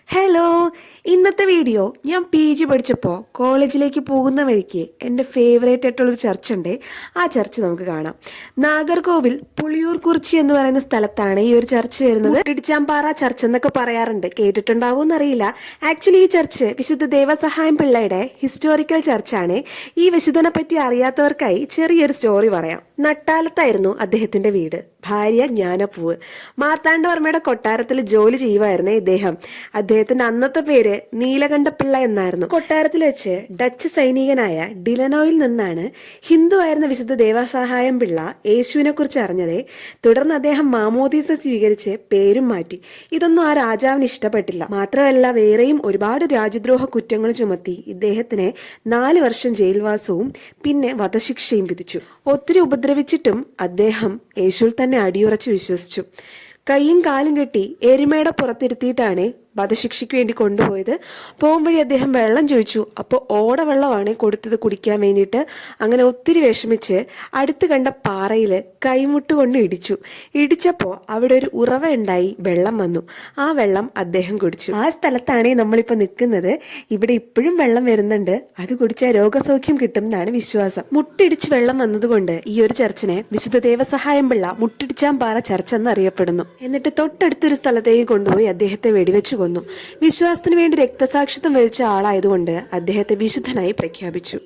Hello, ഇന്നത്തെ video ഞാൻ PG പഠിച്ചപ്പോൾ കോളേജിലേക്ക് പോകുന്ന വഴിക്ക് എൻ്റെ ഫേവറേറ്റ് ആയിട്ടുള്ളൊരു ചർച്ച് ഉണ്ട്. ആ ചർച്ച് നമുക്ക് കാണാം. നാഗർകോവിൽ പുളിയൂർ കുറിച്ചി എന്ന് പറയുന്ന സ്ഥലത്താണ് ഈ ഒരു ചർച്ച് വരുന്നത്. ഇടിച്ചാമ്പാറ ചർച്ച് എന്നൊക്കെ പറയാറുണ്ട്, കേട്ടിട്ടുണ്ടാവും എന്നറിയില്ല. ആക്ച്വലി ഈ ചർച്ച് വിശുദ്ധ ദേവസഹായം പിള്ളയുടെ ഹിസ്റ്റോറിക്കൽ ചർച്ചാണ്. ഈ വിശുദ്ധനെ പറ്റി അറിയാത്തവർക്കായി ചെറിയൊരു സ്റ്റോറി പറയാം. നട്ടാലത്തായിരുന്നു അദ്ദേഹത്തിന്റെ വീട്. ഭാര്യ ജ്ഞാനപ്പൂവ്. മാർത്താണ്ഡവർമ്മയുടെ കൊട്ടാരത്തിൽ ജോലി ചെയ്യുമായിരുന്നേ ഇദ്ദേഹം. അദ്ദേഹത്തിന്റെ അന്നത്തെ പേര് നീലകണ്ഠപിള്ള എന്നായിരുന്നു. കൊട്ടാരത്തിൽ വെച്ച് ഡച്ച് സൈനികനായ ഡിലനോയിൽ നിന്നാണ് ഹിന്ദു ആയിരുന്ന വിശുദ്ധ ദേവസഹായം പിള്ള യേശുവിനെ കുറിച്ച് അറിഞ്ഞതേ. തുടർന്ന് അദ്ദേഹം മാമോദീസ സ്വീകരിച്ച് പേരും മാറ്റി. ഇതൊന്നും ആ രാജാവിന് ഇഷ്ടപ്പെട്ടില്ല. മാത്രമല്ല വേറെയും ഒരുപാട് രാജ്യദ്രോഹ കുറ്റങ്ങൾ ചുമത്തി ഇദ്ദേഹത്തിന് 4 വർഷം ജയിൽവാസവും പിന്നെ വധശിക്ഷയും വിധിച്ചു. ഒത്തിരി ഉപദ്രവിച്ചിട്ടും അദ്ദേഹം യേശുവിൽ തന്നെ അടിയുറച്ച് വിശ്വസിച്ചു. കൈയും കാലും കെട്ടി എരുമയുടെ പുറത്തിരുത്തിയിട്ടാണ് വധശിക്ഷയ്ക്ക് വേണ്ടി കൊണ്ടുപോയത്. പോകുംവഴി അദ്ദേഹം വെള്ളം ചോദിച്ചു. അപ്പോൾ ഓട വെള്ളമാണ് കൊടുത്തത് കുടിക്കാൻ വേണ്ടിയിട്ട്. അങ്ങനെ ഒത്തിരി വിഷമിച്ച് അടുത്ത് കണ്ട പാറയിൽ കൈമുട്ട് കൊണ്ട് ഇടിച്ചപ്പോൾ അവിടെ ഒരു ഉറവ ഉണ്ടായി, വെള്ളം വന്നു. ആ വെള്ളം അദ്ദേഹം കുടിച്ചു. ആ സ്ഥലത്താണ് നമ്മളിപ്പോൾ നിൽക്കുന്നത്. ഇവിടെ ഇപ്പോഴും വെള്ളം വരുന്നുണ്ട്. അത് കുടിച്ചാൽ രോഗസൗഖ്യം കിട്ടും എന്നാണ് വിശ്വാസം. മുട്ടിടിച്ച് വെള്ളം വന്നതുകൊണ്ട് ഈ ഒരു ചർച്ചിനെ വിശുദ്ധ ദേവസഹായം പിള്ള മുട്ടിടിച്ചാമ്പാറ ചർച്ച് എന്നറിയപ്പെടുന്നു. എന്നിട്ട് തൊട്ടടുത്തൊരു സ്ഥലത്തേക്ക് കൊണ്ടുപോയി അദ്ദേഹത്തെ വെടിവെച്ചു കൊന്നു. വിശ്വാസത്തിന് വേണ്ടി രക്തസാക്ഷിത്വം വഹിച്ച ആളായതുകൊണ്ട് അദ്ദേഹത്തെ വിശുദ്ധനായി പ്രഖ്യാപിച്ചു.